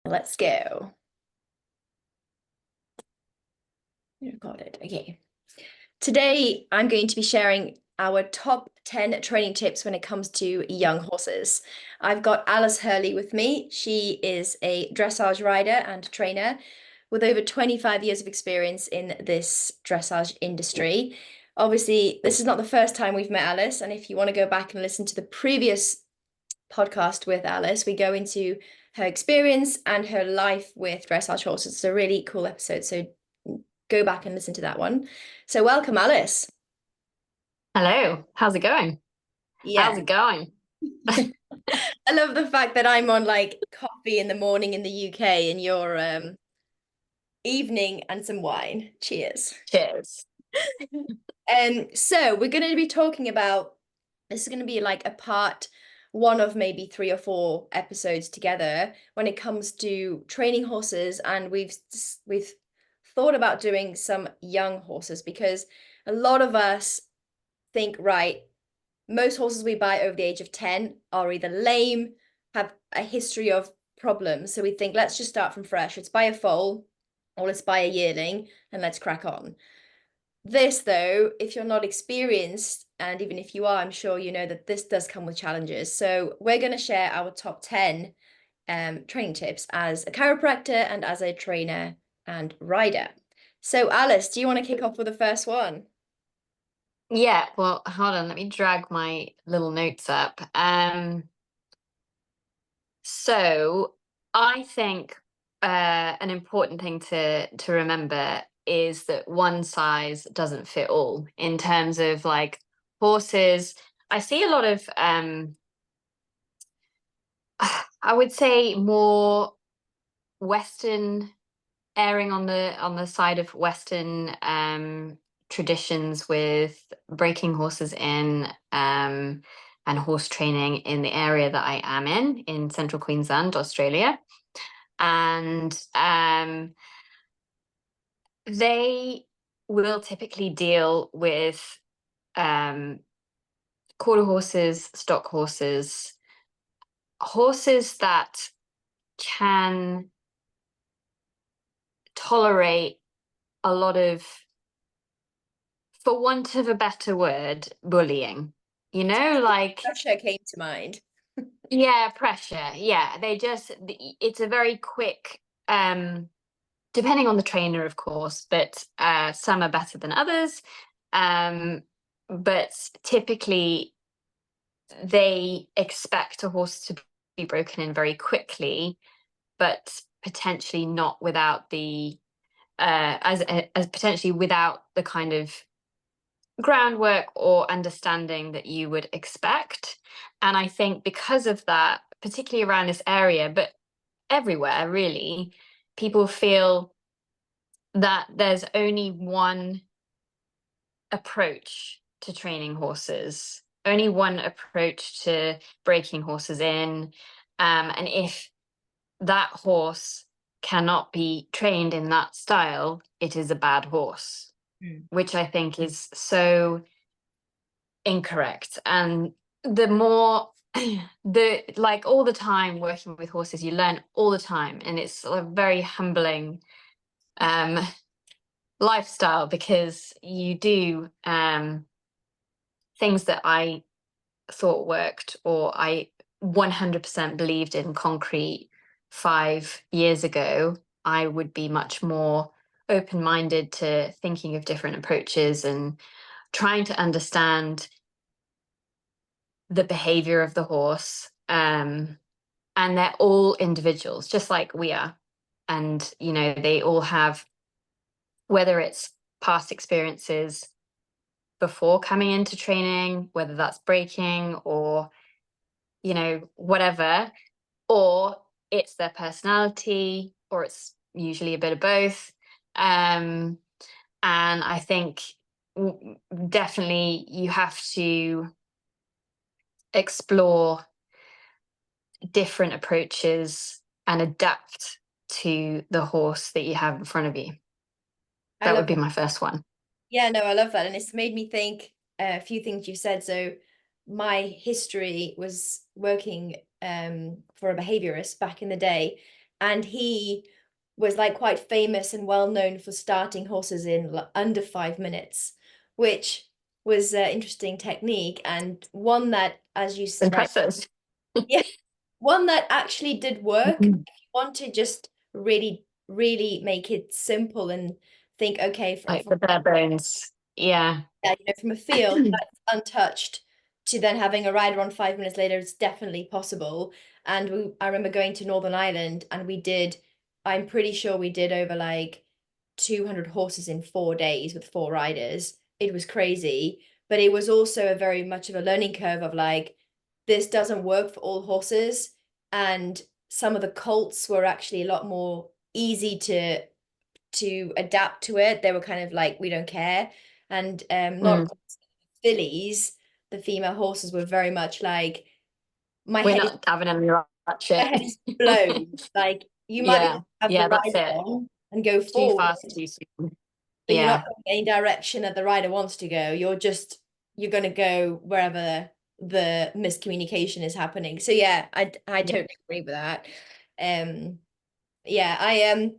Let's go. You recorded. Okay. Today, I'm going to be sharing our top 10 training tips when it comes to young horses. I've got Alice Hurley with me. She is a dressage rider and trainer with over 25 years of experience in this dressage industry. Obviously, this is not the first time we've met Alice, and if you want to go back and listen to the previous podcast with Alice, we go into her experience and her life with dressage horses. It's a really cool episode, so go back and listen to that one. So welcome, Alice. Hello, how's it going? Yeah. How's it going? I love the fact that I'm on like coffee in the morning in the UK and you're evening and some wine. Cheers. Cheers. So we're going to be talking about, this is going to be like a part one of maybe 3 or 4 episodes together when it comes to training horses, and we've thought about doing some young horses because a lot of us think, right, most horses we buy over the age of 10 are either lame, have a history of problems. So we think, let's just start from fresh. Let's buy a foal or let's buy a yearling and let's crack on. This, though, if you're not experienced, and even if you are, I'm sure you know that this does come with challenges. So we're going to share our top 10 training tips as a chiropractor and as a trainer and rider. So Alice, do you want to kick off with the first one? Yeah, well, hold on, let me drag my little notes up. So I think an important thing to remember is that one size doesn't fit all in terms of like horses. I see a lot of I would say more Western, erring on the side of Western traditions with breaking horses in and horse training in the area that I am in central Queensland, Australia. And they will typically deal with um, quarter horses, stock horses, horses that can tolerate a lot of, for want of a better word, bullying. You know, like, Pressure came to mind. yeah, pressure. Yeah, it's a very quick, depending on the trainer, of course, but some are better than others. Um, but typically, they expect a horse to be broken in very quickly, but potentially not without the as potentially without the kind of groundwork or understanding that you would expect. And I think because of that, particularly around this area, but everywhere really, people feel that there's only one approach to training horses, only one approach to breaking horses in. And if that horse cannot be trained in that style, it is a bad horse, which I think is so incorrect. And the more the like all the time working with horses, you learn all the time, and it's a very humbling um lifestyle because you do things that I thought worked or I 100% believed in concrete 5 years ago. I would be much more open-minded to thinking of different approaches and trying to understand the behavior of the horse. And they're all individuals, just like we are. And, you know, they all have, whether it's past experiences before coming into training, whether that's breaking or, you know, whatever, or it's their personality, or it's usually a bit of both. And I think definitely you have to explore different approaches and adapt to the horse that you have in front of you. I That would love be that. my first one. Yeah, no, I love that. And it's made me think a few things you said. So my history was working for a behaviorist back in the day. and he was like quite famous and well known for starting horses in under 5 minutes, which was an interesting technique, and one that, as you right, Impressive. yeah, one that actually did work. If you want to just really, really make it simple and think, okay, Like the bare bones. Yeah. yeah, from a field that's untouched to then having a rider on 5 minutes later, it's definitely possible. And I remember going to Northern Ireland and I'm pretty sure we did over like 200 horses in 4 days with 4 riders. It was crazy, but it was also a very much of a learning curve of like, this doesn't work for all horses. And some of the colts were actually a lot more easy to adapt to it. They were kind of like, we don't care. And not Mm. fillies, the female horses were very much like, my We're head is not having any of that my shit. head is blown. Like you might be able Yeah. to have the Yeah, that's rider it. on and go Too forward, fast, too soon. but you're not Yeah. going any direction that the rider wants to go. You're going to go wherever the miscommunication is happening. So yeah, I Yeah. totally agree with that. Um, yeah, I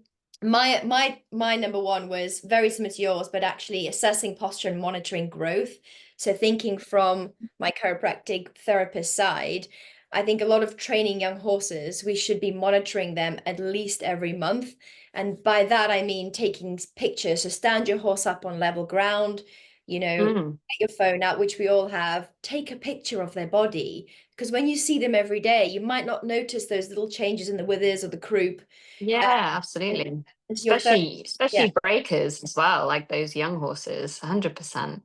my number one was very similar to yours, but actually assessing posture and monitoring growth. So thinking from my chiropractic therapist side, I think a lot of training young horses, we should be monitoring them at least every month. And by that I mean taking pictures. So stand your horse up on level ground, Mm. get your phone out, which we all have, take a picture of their body. Because when you see them every day, you might not notice those little changes in the withers or the croup. Yeah, And absolutely. your third, yeah, Especially breakers as well, like those young horses, 100%.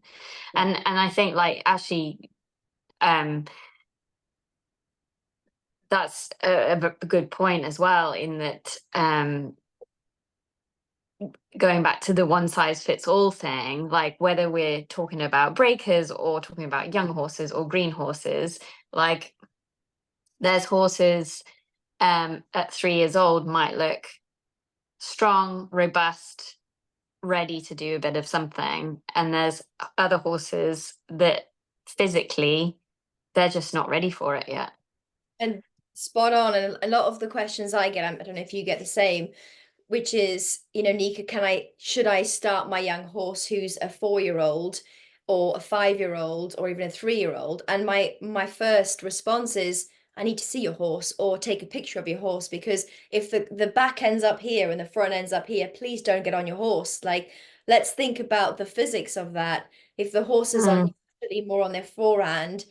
yeah. And I think like actually um that's a good point as well, in that going back to the one size fits all thing, like whether we're talking about breakers or talking about young horses or green horses, like there's horses at 3 years old might look strong, robust, ready to do a bit of something. And there's other horses that physically they're just not ready for it yet. And spot on. And a lot of the questions I get, I don't know if you get the same, which is, Nika, should I start my young horse who's a 4-year-old or a 5-year-old or even a 3-year-old? And my first response is, I need to see your horse or take a picture of your horse, because if the back ends up here and the front ends up here, please don't get on your horse. Like, let's think about the physics of that. If the horses are Mm. naturally more on their forehand,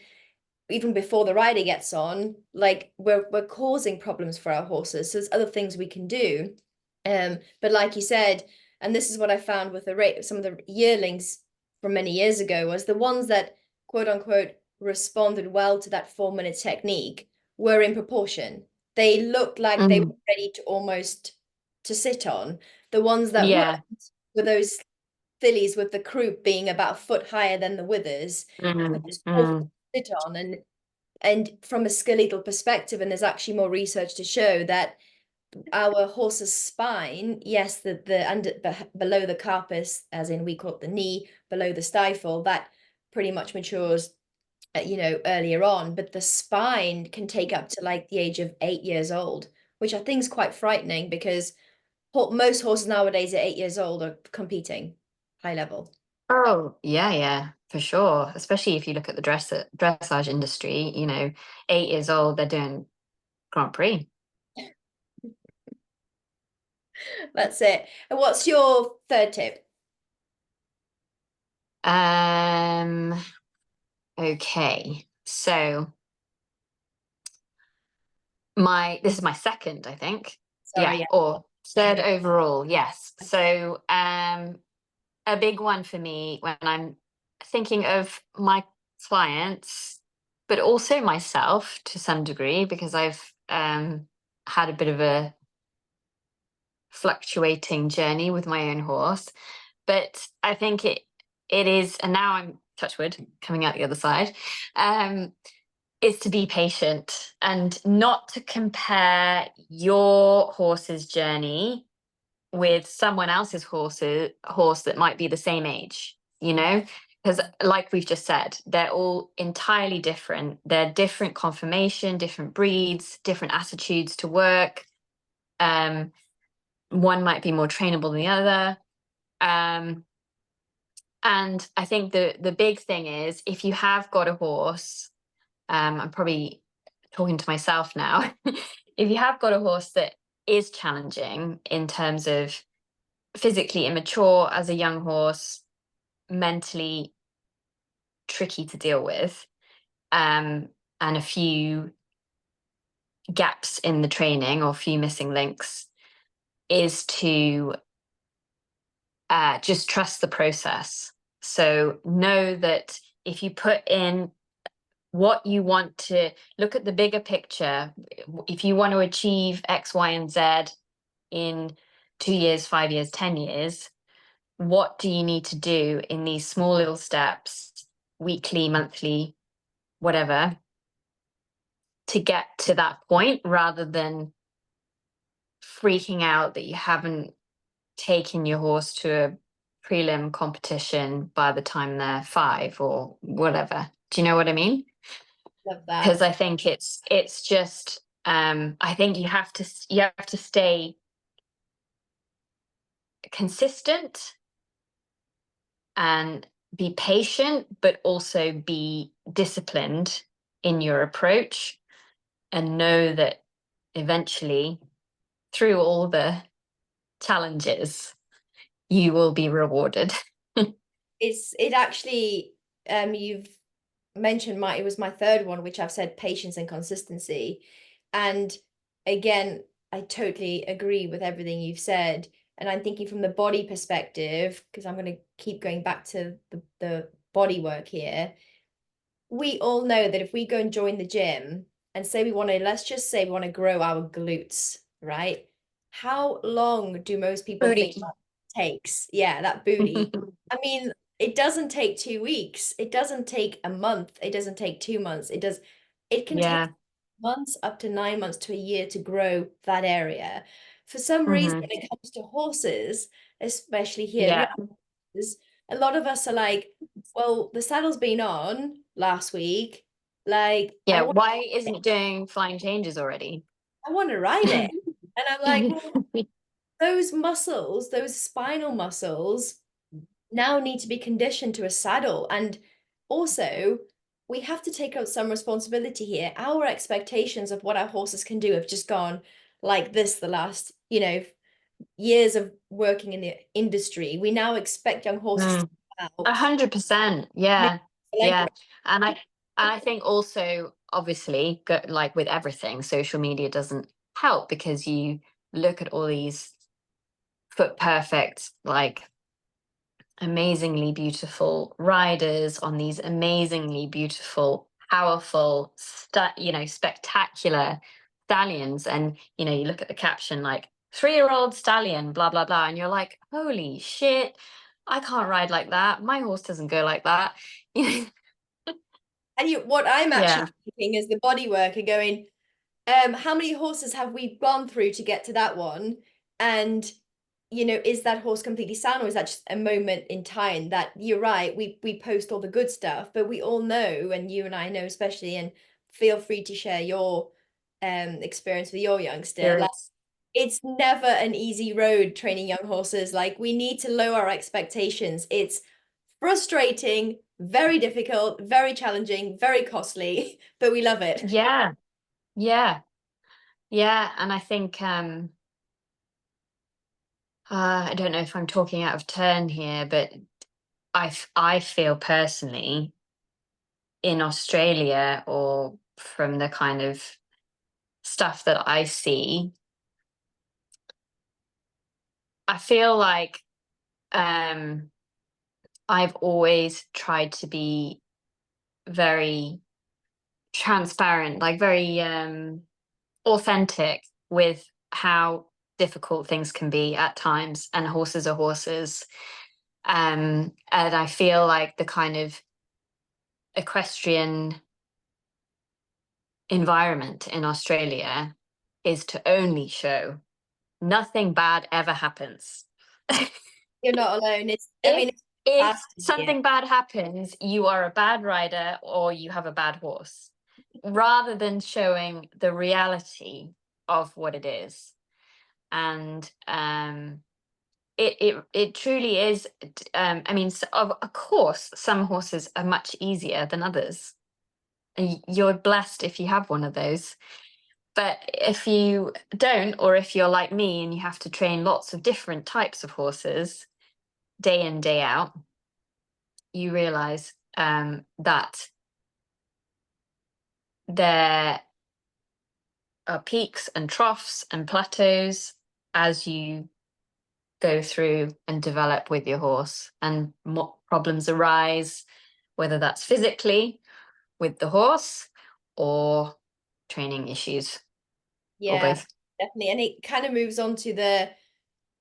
even before the rider gets on, like we're causing problems for our horses. So there's other things we can do. But like you said, and this is what I found with some of the yearlings from many years ago, was the ones that quote unquote responded well to that 4 minute technique were in proportion. They looked like they were Mm. ready to almost to sit on. The ones that weren't Yeah. were those fillies with the croup being about a foot higher than the withers. They're Mm. just awful Mm. to sit on. And from a skeletal perspective, and there's actually more research to show that our horse's spine, yes, the under below the carpus, as in we call it the knee, below the stifle, that pretty much matures, earlier on. But the spine can take up to like the age of 8 years old, which I think is quite frightening, because most horses nowadays at 8 years old are competing high level. Oh, yeah, yeah, for sure. Especially if you look at the dressage industry, 8 years old, they're doing Grand Prix. That's it. And what's your third tip? Um, okay. So this is my second, I think. Sorry, Yeah, yeah. or third overall, yes. So a big one for me when I'm thinking of my clients, but also myself to some degree, because I've had a bit of a fluctuating journey with my own horse. But I think it is, and now I'm touch wood coming out the other side, is to be patient and not to compare your horse's journey with someone else's horse that might be the same age, because like we've just said, they're all entirely different. They're different conformation, different breeds, different attitudes to work. One might be more trainable than the other. And I think the big thing is, if you have got a horse, I'm probably talking to myself now. If you have got a horse that is challenging in terms of physically immature as a young horse, mentally tricky to deal with, and a few gaps in the training or a few missing links, is to just trust the process. So know that if you put in what you want to, look at the bigger picture. If you want to achieve X, Y, and Z in 2 years, 5 years, 10 years, what do you need to do in these small little steps, weekly, monthly, whatever, to get to that point, rather than freaking out that you haven't taken your horse to a prelim competition by the time they're 5 or whatever. Do you know what I mean? Love that. Because I think it's just I think you have to stay consistent and be patient, but also be disciplined in your approach, and know that eventually, through all the challenges, you will be rewarded. It actually, you've mentioned it was my third one, which I've said patience and consistency. And again, I totally agree with everything you've said. And I'm thinking from the body perspective, because I'm going to keep going back to the body work here. We all know that if we go and join the gym and say let's just say we want to grow our glutes, right? How long do most people think Booty. that takes? Yeah, that booty. I mean, it doesn't take 2 weeks. It doesn't take a month. It doesn't take 2 months. It can take Yeah. months, up to 9 months to a year to grow that area. For some reason, Hmm. when it comes to horses, especially here, Yeah. a lot of us are like, well, the saddle's been on last week. Like, Yeah. Why isn't it doing flying changes already? I want to ride it. And I'm like, well, those muscles, those spinal muscles now need to be conditioned to a saddle. And also, we have to take out some responsibility here. Our expectations of what our horses can do have just gone like this the last, years of working in the industry. We now expect young horses to Mm. come out 100%. move Yeah. the leg Yeah. raise. And I think also, obviously, like with everything, social media doesn't help, because you look at all these foot perfect, like amazingly beautiful riders on these amazingly beautiful, powerful, spectacular stallions. And, you look at the caption like 3-year-old stallion, blah, blah, blah. And you're like, holy shit, I can't ride like that. My horse doesn't go like that. And what I'm Yeah. actually thinking is the body work and going, how many horses have we gone through to get to that one? And is that horse completely sound, or is that just a moment in time? That you're right, we post all the good stuff, but we all know, and you and I know especially, and feel free to share your experience with your youngster. Like, Spirits. it's never an easy road training young horses. Like, we need to lower our expectations. It's frustrating, very difficult, very challenging, very costly, but we love it. Yeah. Yeah. Yeah. And I think, I don't know if I'm talking out of turn here, but I feel personally, in Australia, or from the kind of stuff that I see, I feel like I've always tried to be very transparent, like very authentic with how difficult things can be at times, and horses are horses. And I feel like the kind of equestrian environment in Australia is to only show nothing bad ever happens. You're not alone. I if mean, it's if fast here. something bad happens, you are a bad rider or you have a bad horse, rather than showing the reality of what it is. and it truly is. I mean, of course, some horses are much easier than others. And you're blessed if you have one of those. But if you don't, or if you're like me and you have to train lots of different types of horses day in, day out, you realize that there are peaks and troughs and plateaus as you go through and develop with your horse, and what problems arise, whether that's physically with the horse or training issues, or Yeah, both. definitely. And it kind of moves on to the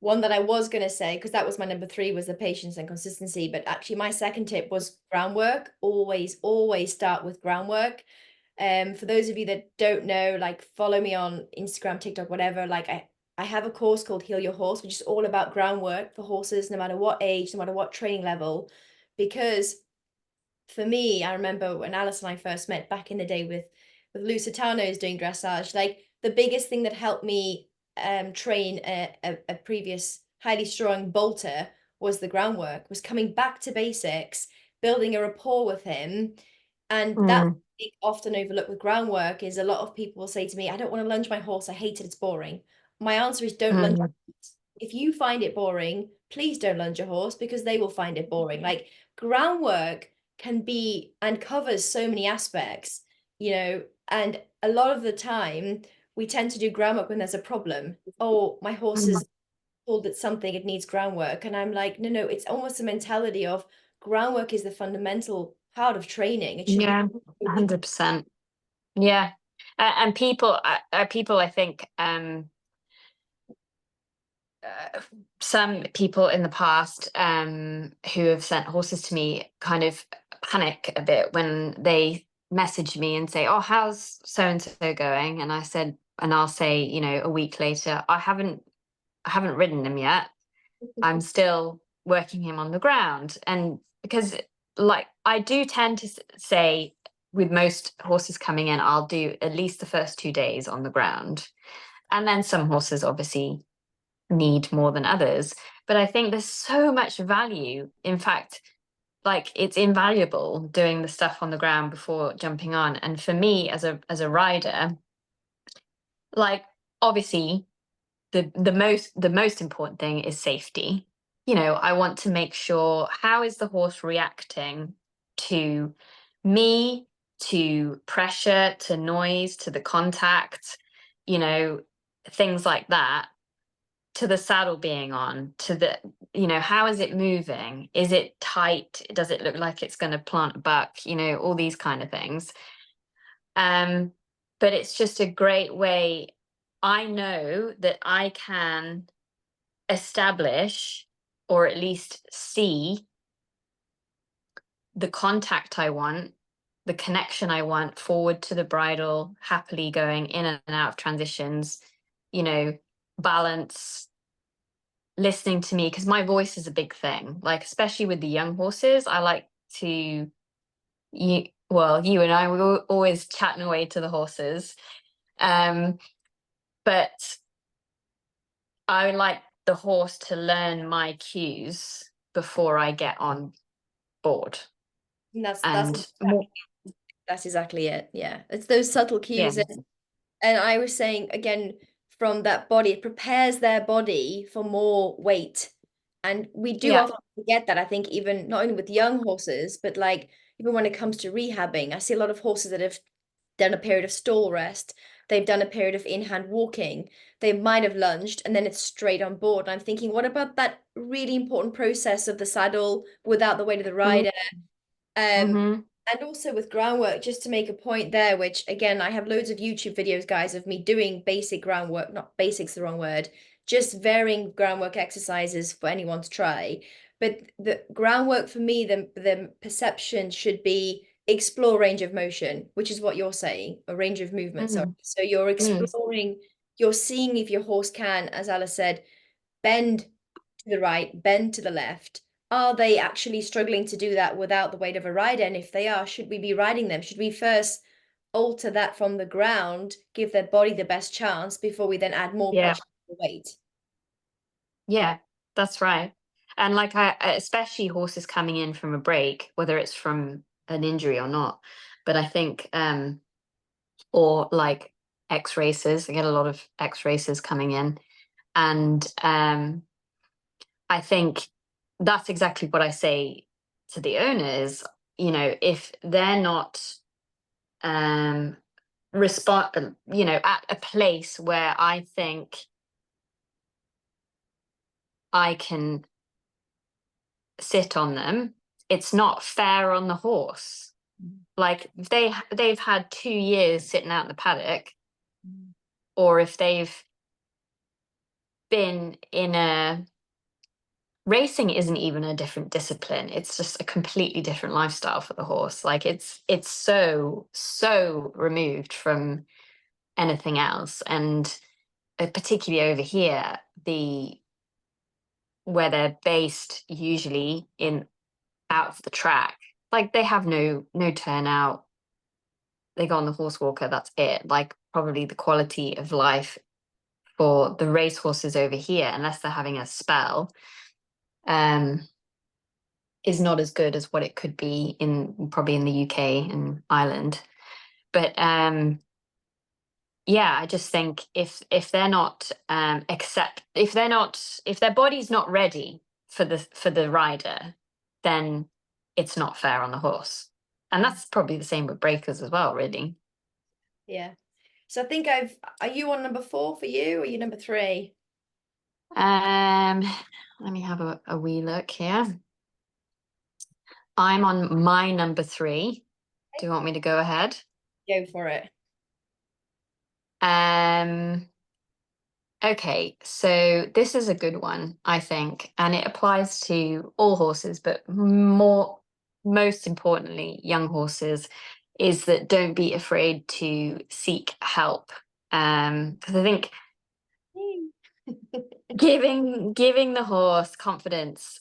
one that I was going to say, because that was my number 3, was the patience and consistency. But actually, my second tip was groundwork. Always, always start with groundwork. For those of you that don't know, like, follow me on Instagram, TikTok, whatever. Like, I have a course called Heal Your Horse, which is all about groundwork for horses, no matter what age, no matter what training level. Because for me, I remember when Alice and I first met back in the day with Lusitanos doing dressage, like the biggest thing that helped me train a previous highly strung bolter was the groundwork, was coming back to basics, building a rapport with him. And that's Mm, often overlooked with groundwork. Is a lot of people will say to me, I don't want to lunge my horse, I hate it, it's boring. My answer is, don't lunge. mm, If you find it boring, please don't lunge your horse, because they will find it boring. Like, groundwork can be and covers so many aspects, and a lot of the time we tend to do groundwork when there's a problem. Oh, my horse mm. is told it something, it needs groundwork. And I'm like, no, no, it's almost a mentality of groundwork is the fundamental part of training. It should be Yeah, with. 100%. Yeah. And people, I think, some people in the past who have sent horses to me kind of panic a bit when they message me and say, "Oh, how's so and so going?" And I'll say, a week later, I haven't ridden him yet. I'm still working him on the ground. And because, like, I do tend to say, with most horses coming in, I'll do at least the first 2 days on the ground. And then some horses obviously need more than others. But I think there's so much value. In fact, like, it's invaluable doing the stuff on the ground before jumping on. And for me as a rider, like, obviously the most important thing is safety. I want to make sure, how is the horse reacting to me, to pressure, to noise, to the contact, things like that, to the saddle being on, to the, how is it moving? Is it tight? Does it look like it's going to plant a buck? All these kind of things. But it's just a great way. I know that I can establish, or at least see, the contact I want, the connection I want forward to the bridle, happily going in and out of transitions, balance, listening to me, because my voice is a big thing. Like, especially with the young horses, I like to, you and I were always chatting away to the horses. But I like the horse to learn my cues before I get on board. And And more, that's exactly it. Yeah, it's those subtle yeah, cues. And I was saying again, from that body, it prepares their body for more weight. And we do yeah, often forget that, I think, even not only with young horses, but like even when it comes to rehabbing. I see a lot of horses that have done a period of stall rest. They've done a period of in-hand walking. They might have lunged and then it's straight on board. And I'm thinking, what about that really important process of the saddle without the weight of the rider? mm-hmm, And also with groundwork, just to make a point there, which again, I have loads of YouTube videos, guys, of me doing basic groundwork, not basics, the wrong word, just varying groundwork exercises for anyone to try. But the groundwork for me, the perception should be explore range of motion, which is what you're saying, a range of movement. Sorry. mm, So you're mm, exploring, you're seeing if your horse can, as Alice said, bend to the right, bend to the left. Are they actually struggling to do that without the weight of a rider? And if they are, should we be riding them? Should we first alter that from the ground, give their body the best chance before we then add more yeah, pressure to the weight? Yeah, that's right. And like especially horses coming in from a break, whether it's from an injury or not. But I think or like ex racers, I get a lot of ex racers coming in. And I think that's exactly what I say to the owners, if they're not respond at a place where I think I can sit on them, it's not fair on the horse. Like if they've had 2 years sitting out in the paddock, or if they've been in a racing isn't even a different discipline, it's just a completely different lifestyle for the horse. Like it's so removed from anything else. And particularly over here, the where they're based usually in out of the track, like they have no turnout, they go on the horse walker, that's it. Like probably the quality of life for the race horses over here, unless they're having a spell, um is not as good as what it could be in probably in the UK and Ireland. But yeah, I just think if they're not if their body's not ready for the rider, then it's not fair on the horse. And that's probably the same with breakers as well, really. Yeah. So I think are you on number 4 for you, or are you number 3? Um, Let me have a wee look here. I'm on my number 3. Do you want me to go ahead? Go for it. Um, Okay, so this is a good one, I think, and it applies to all horses, but most importantly, young horses, is that don't be afraid to seek help. Because I think giving the horse confidence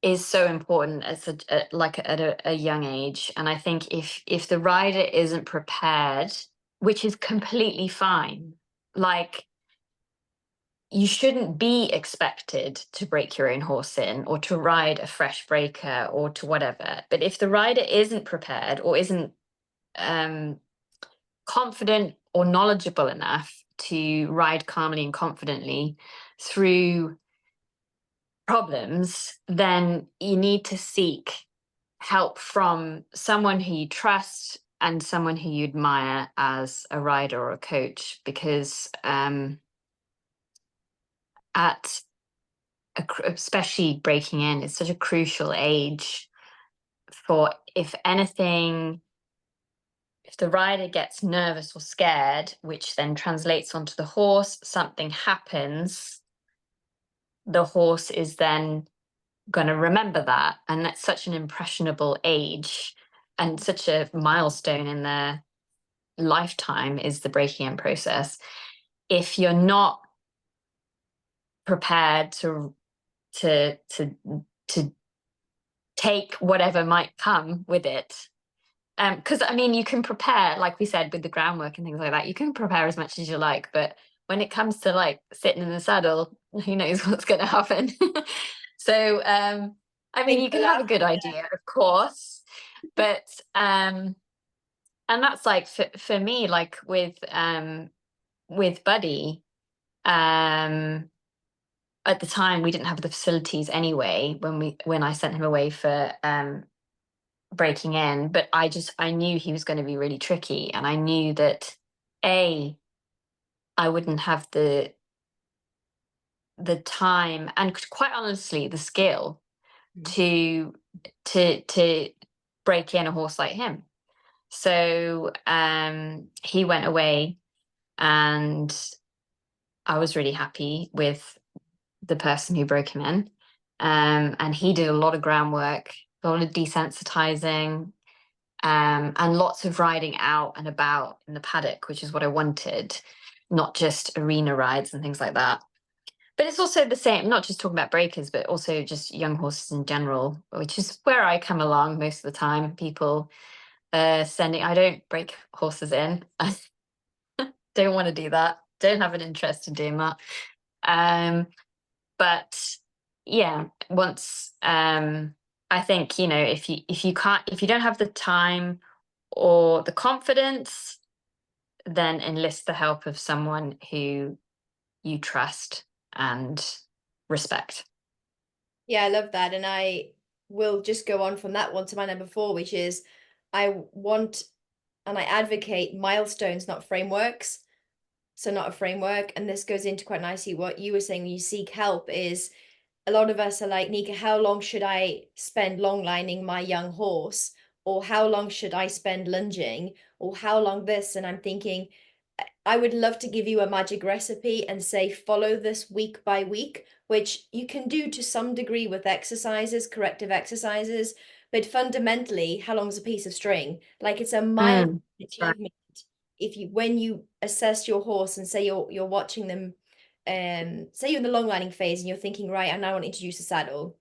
is so important as like at a young age. And I think if the rider isn't prepared, which is completely fine, like you shouldn't be expected to break your own horse in or to ride a fresh breaker or to whatever. But if the rider isn't prepared or isn't um, confident or knowledgeable enough to ride calmly and confidently through problems, then you need to seek help from someone who you trust and someone who you admire as a rider or a coach, because at especially breaking in, it's such a crucial age for, if anything, if the rider gets nervous or scared, which then translates onto the horse, something happens, the horse is then going to remember that. And that's such an impressionable age and such a milestone in their lifetime is the breaking in process. If you're not prepared to take whatever might come with it. Because I mean, you can prepare, like we said, with the groundwork and things like that. You can prepare as much as you like, but when it comes to like sitting in the saddle, who knows what's going to happen? So, I mean, Think you for can have a that. good idea, of course, but and that's like for me, like with Buddy, um, at the time we didn't have the facilities anyway when I sent him away for breaking in, but I knew he was going to be really tricky, and I knew that I wouldn't have the time and quite honestly the skill to to break in a horse like him. So he went away, and I was really happy with the person who broke him in. And he did a lot of groundwork, a lot of desensitizing, and lots of riding out and about in the paddock, which is what I wanted, not just arena rides and things like that. But it's also the same, not just talking about breakers, but also just young horses in general, which is where I come along most of the time. People I don't break horses in. I don't want to do that. Don't have an interest in doing that. Um, But yeah, once I think, you know, if you don't have the time or the confidence, then enlist the help of someone who you trust and respect. Yeah, I love that. And I will just go on from that one to my number four, which is I want and I advocate milestones, not frameworks. So not a framework. And this goes into quite nicely what you were saying when you seek help is a lot of us are like, Nika, how long should I spend long lining my young horse? Or how long should I spend lunging? Or how long this? And I'm thinking, I would love to give you a magic recipe and say, follow this week by week, which you can do to some degree with exercises, corrective exercises. But fundamentally, how long is a piece of string? Like it's a mild That's right. achievement. If you, when you assess your horse and say you're watching them, say you're in the long lining phase and you're thinking, right, I now want to introduce a saddle.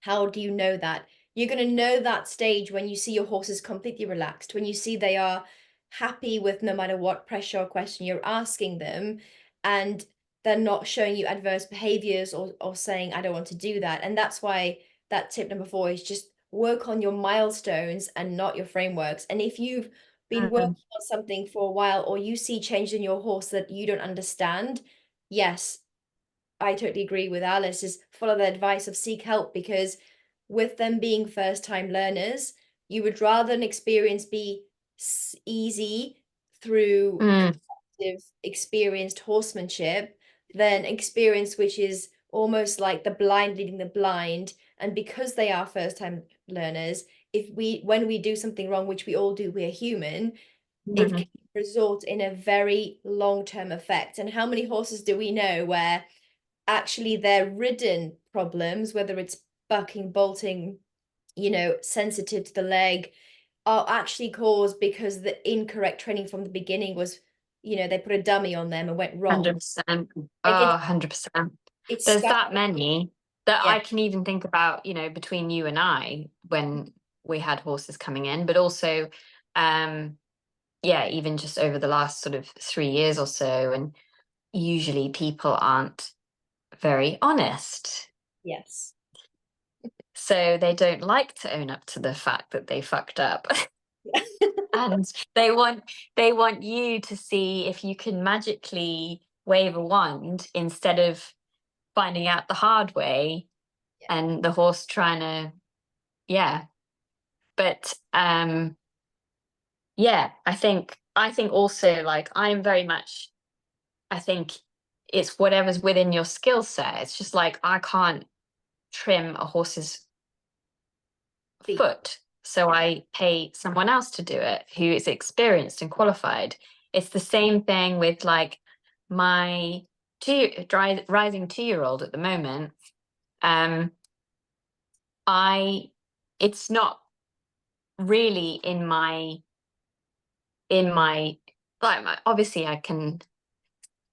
How do you know that? You're going to know that stage when you see your horse is completely relaxed, when you see they are happy with no matter what pressure or question you're asking them, and they're not showing you adverse behaviors or saying, I don't want to do that. And that's why that tip number four is just work on your milestones and not your frameworks. And if you've been working Mm, on something for a while or you see change in your horse that you don't understand, yes, I totally agree with Alice, is follow the advice of seek help, because with them being first time learners, you would rather an experience be easy through mm, effective, experienced horsemanship than experience which is almost like the blind leading the blind. And because they are first time learners, if we when we do something wrong, which we all do, we're human, it mhm. can result in a very long-term effect. And how many horses do we know where actually their ridden problems, whether it's bucking, bolting, sensitive to the leg, are actually caused because the incorrect training from the beginning was, they put a dummy on them and went wrong. 100%. Like Oh, 100%. it's There's scary. that many that Yeah. I can even think about, you know, between you and I when we had horses coming in, but also, um, yeah, even just over the last sort of 3 years or so. And usually people aren't very honest. Yes. So they don't like to own up to the fact that they fucked up. Yeah. And they want you to see if you can magically wave a wand instead of finding out the hard way and the horse trying to, yeah. But yeah, I think also, like, I'm very much, I think it's whatever's within your skill set. It's just like I can't trim a horse's Feet. foot, so I pay someone else to do it who is experienced and qualified. It's the same thing with like my rising 2-year-old at the moment. Um, I it's not really in my like obviously I can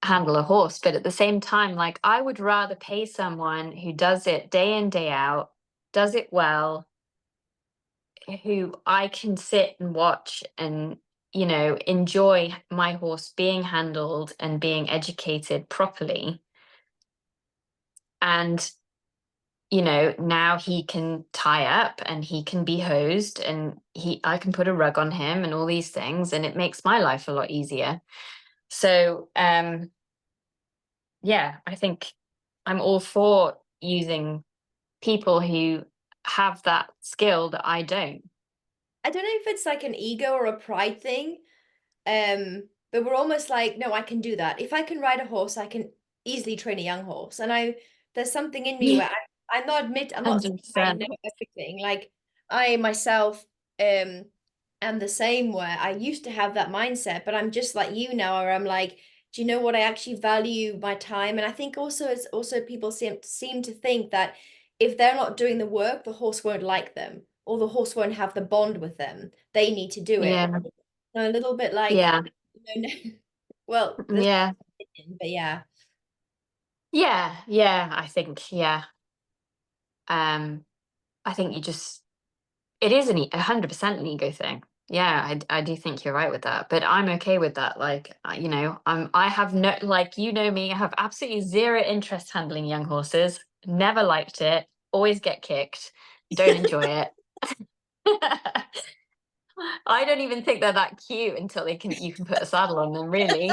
handle a horse, but at the same time, like I would rather pay someone who does it day in, day out, does it well, who I can sit and watch and, you know, enjoy my horse being handled and being educated properly. And, you know, now he can tie up and he can be hosed and I can put a rug on him and all these things, and it makes my life a lot easier. So yeah, I think I'm all for using people who have that skill that I don't. I don't know if it's like an ego or a pride thing. But we're almost like, no, I can do that. If I can ride a horse, I can easily train a young horse. And there's something in me where I'm not saying I 100%. know everything. Like I myself, am the same where I used to have that mindset, but I'm just like you now, where I'm like, do you know what? I actually value my time. And I think also it's also people seem to think that if they're not doing the work, the horse won't like them, or the horse won't have the bond with them. They need to do it. Yeah. A little bit like, Yeah. no. Well, this Yeah. opinion, but yeah. Yeah. Yeah. I think, yeah. Um, I think it is 100% an ego thing. Yeah, I do think you're right with that, but I'm okay with that. Like, you know, I have no, like, you know me, I have absolutely zero interest handling young horses. Never liked it. Always get kicked. Don't enjoy it. I don't even think they're that cute until you can put a saddle on them, really.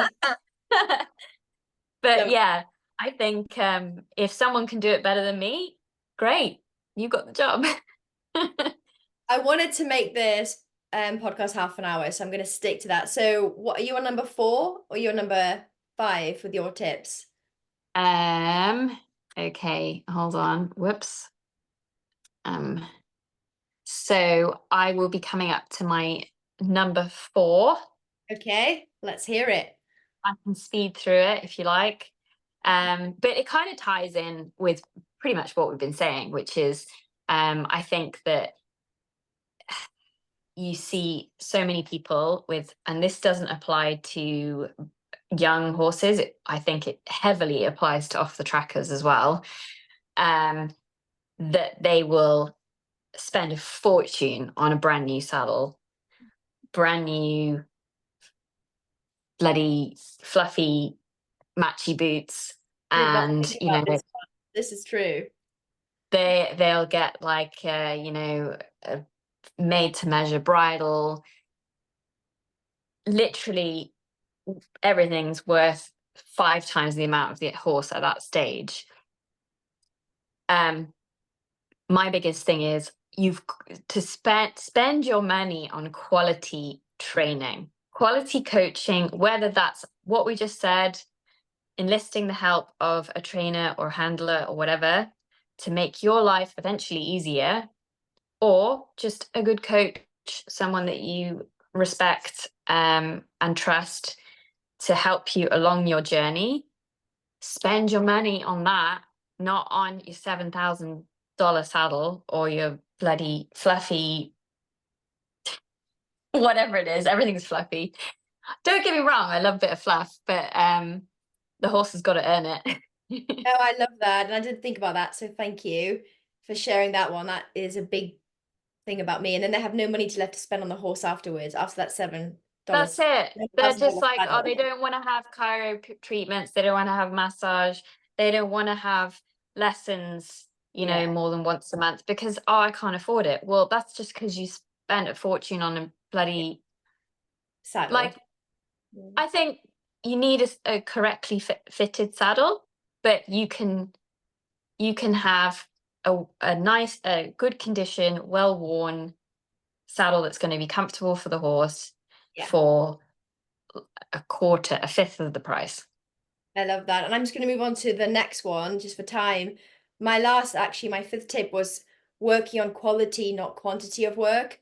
But Love yeah, I think if someone can do it better than me, great. You got the job. I wanted to make this podcast half an hour, so I'm going to stick to that. So, what are you on number 4 or you're number 5 with your tips? Um, okay, hold on. Whoops. So I will be coming up to my number 4. Okay, let's hear it. I can speed through it if you like. But it kind of ties in with pretty much what we've been saying, which is I think that you see so many people with, and this doesn't apply to young horses, I think it heavily applies to off the trackers as well, that they will spend a fortune on a brand new saddle, brand new bloody fluffy matchy boots, Did not and think you about know, this. This is true. they'll get like you know, a made to measure bridle. Literally everything's worth 5 times the amount of the horse at that stage. um my biggest thing is you've to spend your money on quality training, quality coaching, whether that's what we just said, enlisting the help of a trainer or handler or whatever to make your life eventually easier, or just a good coach, someone that you respect and trust to help you along your journey. Spend your money on that, not on your $7,000 saddle or your bloody fluffy whatever it is. Everything's fluffy. Don't get me wrong, I love a bit of fluff, but the horse has got to earn it. Oh, I love that. And I didn't think about that. So thank you for sharing that one. That is a big thing about me. And then they have no money to left to spend on the horse afterwards, after that That's it. They're just $7,000 like, oh, they saddle. don't want to have treatments. They don't want to have massage. They don't want to have lessons, you know, Yeah, more than once a month because, oh, I can't afford it. Well, that's just because you spent a fortune on a bloody, saddle. like, I think you need a correctly fitted saddle, but you can have a nice, a good condition, well worn saddle that's going to be comfortable for the horse Yeah, for a fifth of the price. I love that. And I'm just going to move on to the next one just for time. Actually, my 5th tip was working on quality, not quantity of work,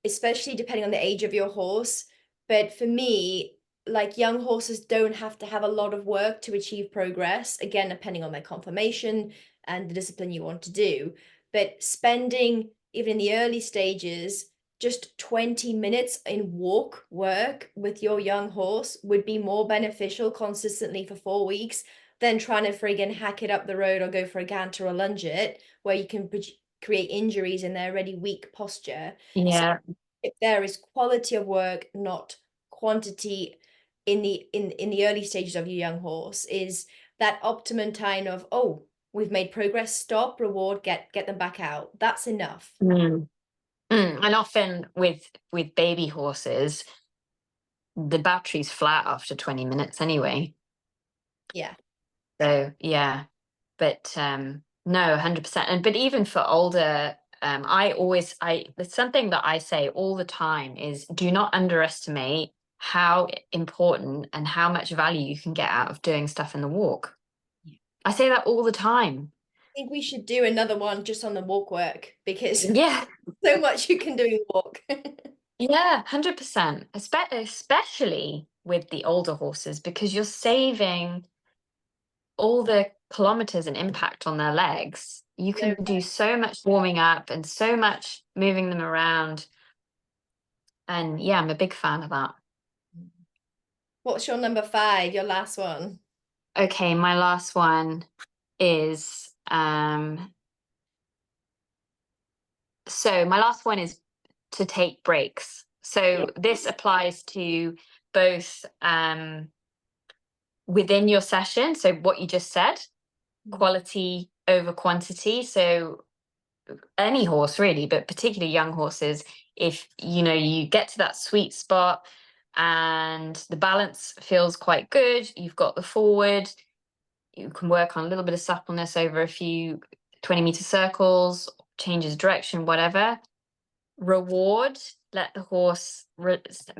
especially depending on the age of your horse. But for me, like young horses don't have to have a lot of work to achieve progress, again, depending on their conformation and the discipline you want to do. But spending, even in the early stages, just 20 minutes in walk work with your young horse would be more beneficial consistently for 4 weeks than trying to friggin' hack it up the road or go for a canter or lunge it, where you can create injuries in their already weak posture. So Yeah. if there is quality of work, not quantity in the early stages of your young horse, is that optimum time of, oh, we've made progress, stop, reward, get them back out. That's enough. Mm. And often with baby horses, the battery's flat after 20 minutes anyway. Yeah. So yeah, but no, 100%. And but even for older, it's something that I say all the time is do not underestimate how important and how much value you can get out of doing stuff in the walk. I say that all the time. Think we should do another one just on the walk work because Yeah, so much you can do in walk. yeah, 100%. Especially with the older horses because you're saving all the kilometers and impact on their legs. You So, can do so much warming up and so much moving them around. And yeah, I'm a big fan of that. what's your number 5, your last one? Okay, my last one is so my last one is to take breaks. So this applies to both within your session. So what you just said, quality over quantity. So any horse really, but particularly young horses, if you get to that sweet spot and the balance feels quite good, you've got the forward, you can work on a little bit of suppleness over a few 20-meter circles, changes direction, whatever. Reward, let the horse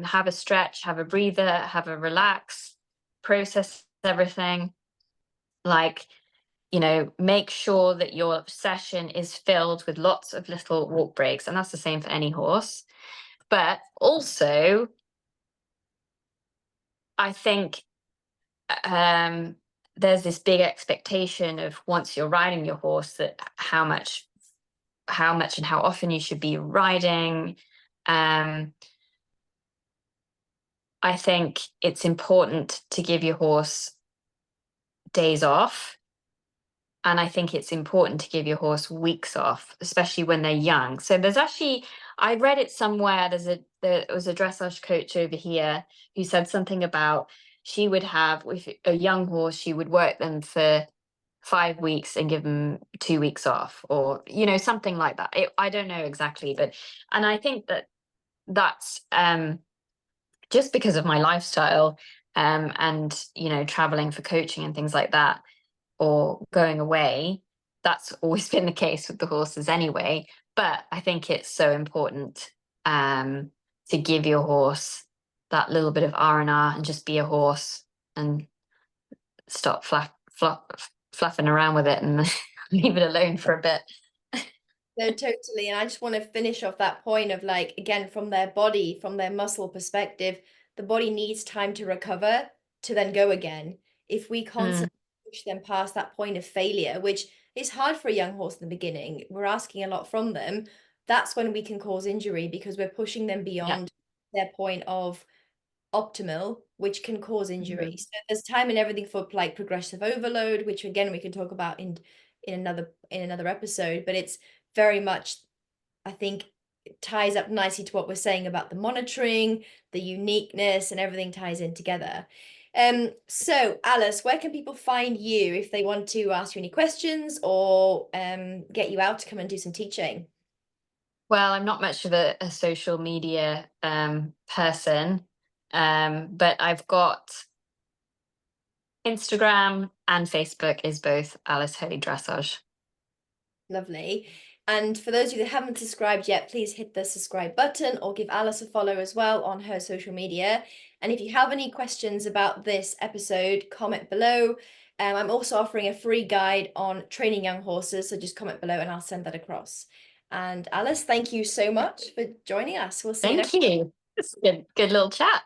have a stretch, have a breather, have a relax, process everything. Like, make sure that your session is filled with lots of little walk breaks. And that's the same for any horse. But also, I think there's this big expectation of, once you're riding your horse, that how much and how often you should be riding. I think it's important to give your horse days off. And I think it's important to give your horse weeks off, especially when they're young. So there's actually, I read it somewhere, there was a dressage coach over here who said something about, she would have, with a young horse, she would work them for 5 weeks and give them 2 weeks off, or something like that. I don't know exactly, and I think that's just because of my lifestyle, and traveling for coaching and things like that, or going away. That's always been the case with the horses anyway. But I think it's so important to give your horse that little bit of R&R and just be a horse, and stop fluffing around with it and leave it alone for a bit. No, totally. And I just want to finish off that point of, like, again, from their body, from their muscle perspective, the body needs time to recover to then go again. If we constantly push them past that point of failure, which is hard for a young horse in the beginning, we're asking a lot from them, that's when we can cause injury, because we're pushing them Yeah. beyond their point of optimal, which can cause injury. So there's time and everything for, like, progressive overload, which again we can talk about in another episode, but it's very much, I think, it ties up nicely to what we're saying about the monitoring, the uniqueness, and everything ties in together. So Alice, where can people find you if they want to ask you any questions, or get you out to come and do some teaching? Well, I'm not much of a social media person, but I've got Instagram and Facebook is both Alice Hurley Dressage. Lovely. And for those of you that haven't subscribed yet, please hit the subscribe button, or give Alice a follow as well on her social media. And if you have any questions about this episode, comment below. I'm also offering a free guide on training young horses, so just comment below and I'll send that across. And Alice, thank you so much for joining us. We'll see you next Thank you. It's a good little chat.